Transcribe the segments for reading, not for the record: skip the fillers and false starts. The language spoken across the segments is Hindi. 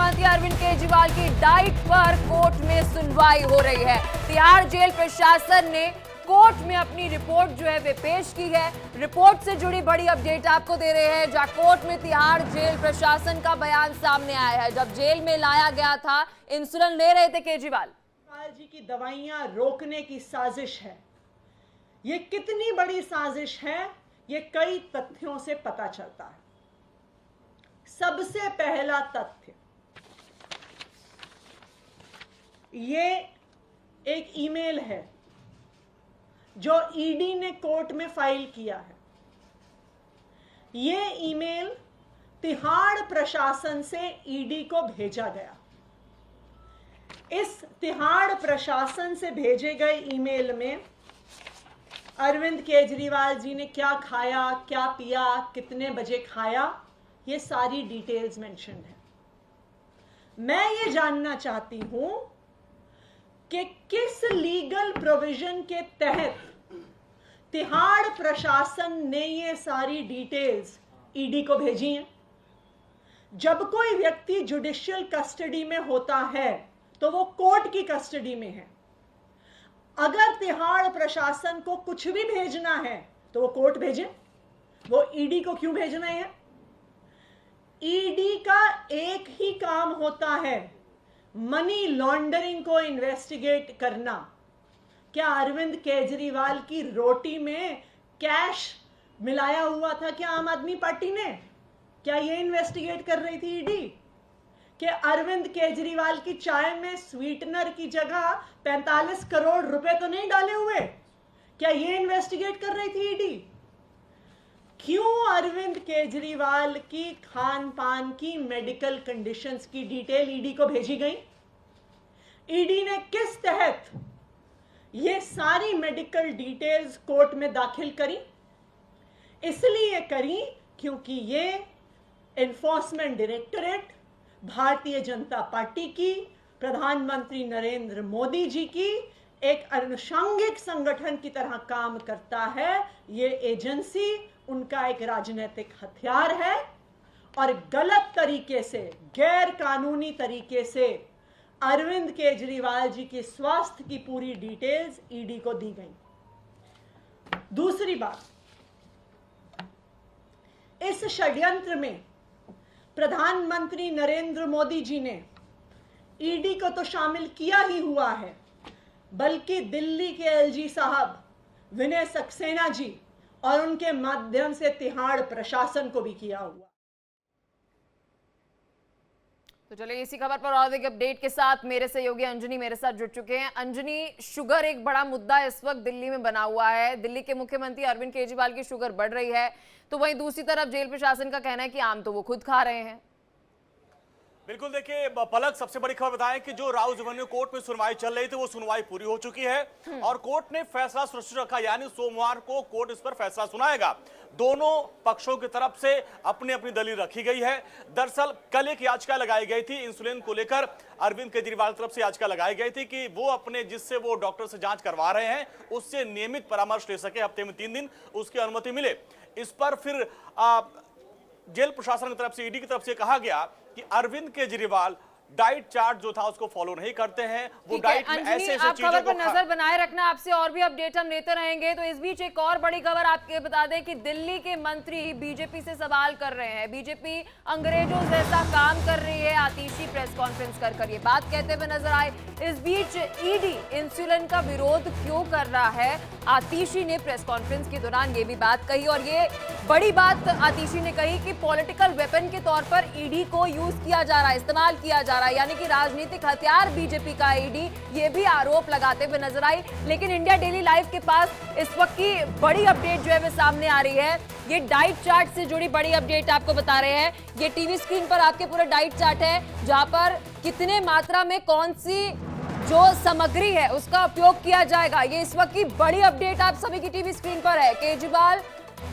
मुख्यमंत्री अरविंद केजरीवाल की डाइट पर कोर्ट में सुनवाई हो रही है। तिहाड़ जेल प्रशासन ने कोर्ट में अपनी रिपोर्ट जो है वे पेश की है। रिपोर्ट से जुड़ी बड़ी अपडेट आपको दे रहे हैं, जहां कोर्ट में तिहाड़ जेल प्रशासन का बयान सामने आया है। जब जेल में लाया गया था, इंसुलिन ले रहे थे केजरीवाल जी की दवाइयां रोकने की साजिश है। ये कितनी बड़ी साजिश है, ये कई तथ्यों से पता चलता है। सबसे पहला तथ्य, ये एक ईमेल है जो ईडी ने कोर्ट में फाइल किया है। ये ईमेल तिहाड़ प्रशासन से ईडी को भेजा गया। इस तिहाड़ प्रशासन से भेजे गए ईमेल में अरविंद केजरीवाल जी ने क्या खाया, क्या पिया, कितने बजे खाया, ये सारी डिटेल्स मेंशन है। मैं ये जानना चाहती हूं कि किस लीगल प्रोविजन के तहत तिहाड़ प्रशासन ने ये सारी डिटेल्स ईडी को भेजी हैं। जब कोई व्यक्ति जुडिशियल कस्टडी में होता है तो वो कोर्ट की कस्टडी में है। अगर तिहाड़ प्रशासन को कुछ भी भेजना है तो वो कोर्ट भेजे, वो ईडी को क्यों भेजना है? ईडी का एक ही काम होता है, मनी लॉन्ड्रिंग को इन्वेस्टिगेट करना। क्या अरविंद केजरीवाल की रोटी में कैश मिलाया हुआ था क्या आम आदमी पार्टी ने? क्या ये इन्वेस्टिगेट कर रही थी ईडी? कि अरविंद केजरीवाल की चाय में स्वीटनर की जगह 45 करोड़ रुपए तो नहीं डाले हुए? क्या ये इन्वेस्टिगेट कर रही थी ईडी? क्यों अरविंद केजरीवाल की खान पान की मेडिकल कंडीशंस की डिटेल ईडी को भेजी गई? ईडी ने किस तहत ये सारी मेडिकल डिटेल्स कोर्ट में दाखिल करी? इसलिए करी क्योंकि ये enforcement directorate Bharatiya Janata party की, प्रधानमंत्री नरेंद्र मोदी जी की एक अनुषंगिक संगठन की तरह काम करता है। ये एजेंसी उनका एक राजनीतिक हथियार है और गलत तरीके से, गैर कानूनी तरीके से अरविंद केजरीवाल जी की स्वास्थ्य की पूरी डिटेल्स ईडी को दी गई। दूसरी बात, इस षड्यंत्र में प्रधानमंत्री नरेंद्र मोदी जी ने ईडी को तो शामिल किया ही हुआ है, बल्कि दिल्ली के एलजी साहब विनय सक्सेना जी और उनके माध्यम से तिहाड़ प्रशासन को भी किया हुआ। तो चलिए इसी खबर पर और एक अपडेट के साथ मेरे सहयोगी अंजनी मेरे साथ जुड़ चुके हैं। अंजनी, शुगर एक बड़ा मुद्दा इस वक्त दिल्ली में बना हुआ है। दिल्ली के मुख्यमंत्री अरविंद केजरीवाल की शुगर बढ़ रही है, तो वहीं दूसरी तरफ जेल प्रशासन का कहना है कि आम तो वो खुद खा रहे हैं। बिल्कुल, देखिए पलक, सबसे बड़ी खबर बताएं कि जो राउज एवेन्यू कोर्ट में सुनवाई चल रही थी वो सुनवाई पूरी हो चुकी है और कोर्ट ने फैसला सुरक्षित रखा, यानी सोमवार को कोर्ट इस पर फैसला सुनाएगा। दोनों पक्षों की तरफ से अपनी अपनी दलील रखी गई है। दरअसल कल एक याचिका लगाई गई थी इंसुलिन को लेकर, अरविंद केजरीवाल की तरफ से याचिका लगाई गई थी कि वो अपने जिससे वो डॉक्टर से जांच करवा रहे हैं उससे नियमित परामर्श ले सके, हफ्ते में 3 दिन उसकी अनुमति मिले। इस पर फिर जेल प्रशासन की तरफ से, ईडी की तरफ से कहा गया कि अरविंद केजरीवाल डाइट चार्ट जो था उसको फॉलो नहीं करते हैं। वो डाइट में ऐसे चीजों को नजर बनाए रखना, आपसे और भी अपडेट हम लेते रहेंगे। तो इस बीच एक और बड़ी खबर आपके बता दें कि दिल्ली के मंत्री बीजेपी से सवाल कर रहे हैं। बीजेपी अंग्रेजों जैसा काम कर रही है, आतिशी प्रेस कॉन्फ्रेंस कर ये बात कहते हुए नजर आए। इस बीच ईडी इंसुलिन का विरोध क्यों कर रहा है, आतिशी ने प्रेस कॉन्फ्रेंस के दौरान ये भी बात कही और ये बड़ी बात आतिशी ने कही कि पॉलिटिकल वेपन के तौर पर ईडी को यूज किया जा रहा है, इस्तेमाल किया जा रहा है, यानी कि राजनीतिक हथियार बीजेपी का ईडी, ये भी आरोप लगाते हुए नजर आई। लेकिन इंडिया डेली लाइव के पास इस वक्त की बड़ी अपडेट जो है वो सामने आ रही है। ये डाइट चार्ट से जुड़ी बड़ी अपडेट आपको बता रहे हैं। ये टीवी स्क्रीन पर आपके पूरा डाइट चार्ट है, जहां पर कितने मात्रा में कौन सी जो सामग्री है उसका उपयोग किया जाएगा। ये इस वक्त की बड़ी अपडेट आप सभी की टीवी स्क्रीन पर है। केजरीवाल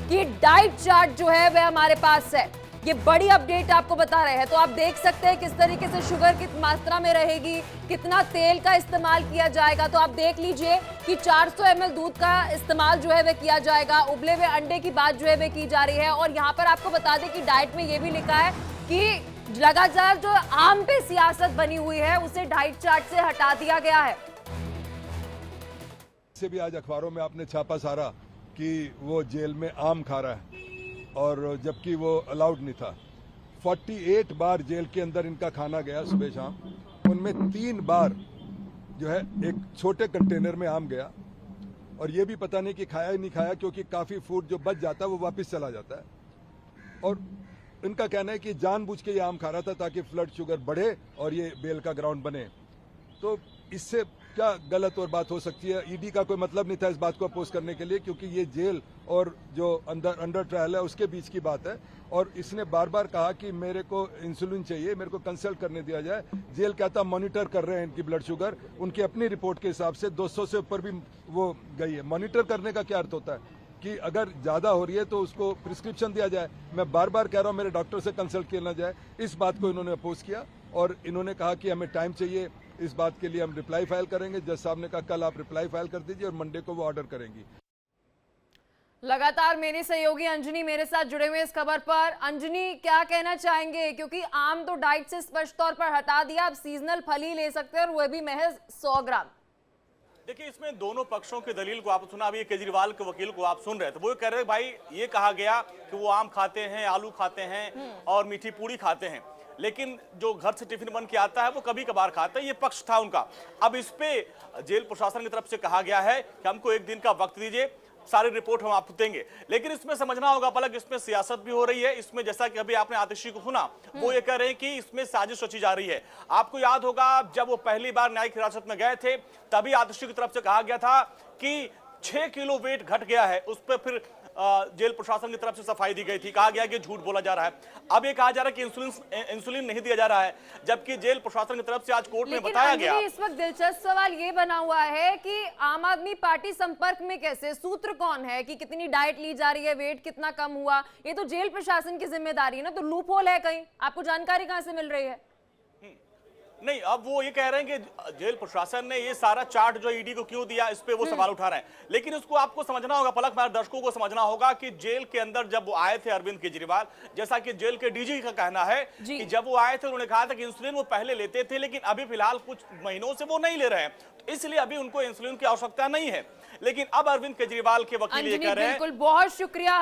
की डाइट चार्ट जो है वह हमारे पास है, ये बड़ी अपडेट आपको बता रहे हैं। तो आप देख सकते हैं किस तरीके से शुगर किस मात्रा में रहेगी, कितना तेल का इस्तेमाल किया जाएगा। तो आप देख लीजिए कि 400 ml दूध का इस्तेमाल जो है वह किया जाएगा, उबले हुए अंडे की बात जो है वह की जा रही है। और यहाँ पर आपको बता दें कि डाइट में ये भी लिखा है कि लगातार जो आम पे सियासत बनी हुई है उसे डाइट चार्ट से हटा दिया गया है। से भी आज अखबारों में आपने छापा सारा कि वो जेल में आम खा रहा है और जबकि वो अलाउड नहीं था। 48 बार जेल के अंदर इनका खाना गया सुबह शाम, उनमें 3 बार जो है एक छोटे कंटेनर में आम गया और ये भी पता नहीं कि खाया ही नहीं खाया, क्योंकि काफी फूड जो बच जाता है वो वापस चला जाता है। और इनका कहना है कि जानबूझ के ये आम खा रहा था ताकि ब्लड शुगर बढ़े और ये बेल का ग्राउंड बने। तो इससे क्या गलत और बात हो सकती है? ईडी का कोई मतलब नहीं था इस बात को अपोज करने के लिए, क्योंकि ये जेल और जो अंडर ट्रायल है उसके बीच की बात है। और इसने बार बार कहा कि मेरे को इंसुलिन चाहिए, मेरे को कंसल्ट करने दिया जाए। जेल कहता मॉनिटर कर रहे हैं इनकी ब्लड शुगर, उनकी अपनी रिपोर्ट के हिसाब से 200 से ऊपर भी वो गई है। मॉनिटर करने का क्या अर्थ होता है कि अगर ज्यादा हो रही है तो उसको प्रिस्क्रिप्शन दिया जाए। मैं बार बार कह रहा हूं मेरे डॉक्टर से कंसल्ट किया जाए। इस बात को इन्होंने अपोज किया और इन्होंने कहा कि हमें टाइम चाहिए, इस बात के लिए हम रिप्लाई फाइल करेंगे। जज साहब ने कहा कल आप रिप्लाई फाइल कर दीजिए और मंडे को वो ऑर्डर करेंगी। लगातार मेरी सहयोगी अंजनी मेरे साथ जुड़े हुए इस खबर पर। अंजनी, क्या कहना चाहेंगे? क्योंकि आम तो डाइट से स्पष्ट तौर पर हटा दिया, अब सीजनल फल ही ले सकते हैं और वह भी महज 100 ग्राम। देखिए, इसमें दोनों पक्षों की दलील को आप सुना। अभी केजरीवाल के वकील को आप सुन रहे थे, वो कह रहे भाई ये कहा गया कि वो आम खाते हैं, आलू खाते हैं और मीठी पूड़ी खाते हैं, लेकिन जो घर से टिफिन बन के आता है वो कभी कभार खाता है। ये पक्ष था उनका। अब इस पे जेल प्रशासन की तरफ से कहा गया है कि हमको 1 दिन का वक्त दीजिए, सारी रिपोर्ट हम आपको देंगे। लेकिन इसमें समझना होगा पलक, इसमें सियासत भी हो रही है। इसमें जैसा कि अभी आपने आतिशी को सुना, वो ये कह रहे हैं कि इसमें साजिश रची जा रही है। आपको याद होगा जब वो पहली बार न्यायिक हिरासत में गए थे, तभी आतिशी की तरफ से कहा गया था कि 6 किलो वेट घट गया है। उस पर फिर जेल प्रशासन की तरफ से सफाई दी गई थी, कहा गया कि झूठ बोला जा रहा है। अब ये कहा जा रहा है कि इंसुलिन नहीं दिया जा रहा है, जबकि जेल प्रशासन की तरफ से आज कोर्ट में बताया गया। इस वक्त दिलचस्प सवाल ये बना हुआ है कि आम आदमी पार्टी संपर्क में कैसे, सूत्र कौन है कि कितनी डाइट ली जा रही है, वेट कितना कम हुआ, ये तो जेल प्रशासन की जिम्मेदारी है ना। तो लूप होल है कहीं, आपको जानकारी कहां से मिल रही है? नहीं, अब वो ये कह रहे हैं कि जेल प्रशासन ने ये सारा चार्ट जो ईडी को क्यों दिया, इस पे वो सवाल उठा रहे हैं। लेकिन इसको आपको समझना होगा पलक, हमारे दर्शकों को समझना होगा कि जेल के अंदर जब वो आए थे अरविंद केजरीवाल, जैसा कि जेल के डीजी का कहना है कि जब वो आए थे उन्होंने कहा था कि इंसुलिन वो पहले लेते थे, लेकिन अभी फिलहाल कुछ महीनों से वो नहीं ले रहे हैं, तो इसलिए अभी उनको इंसुलिन की आवश्यकता नहीं है। लेकिन अब अरविंद केजरीवाल के वकील ये कह रहे हैं। बिल्कुल, बहुत शुक्रिया।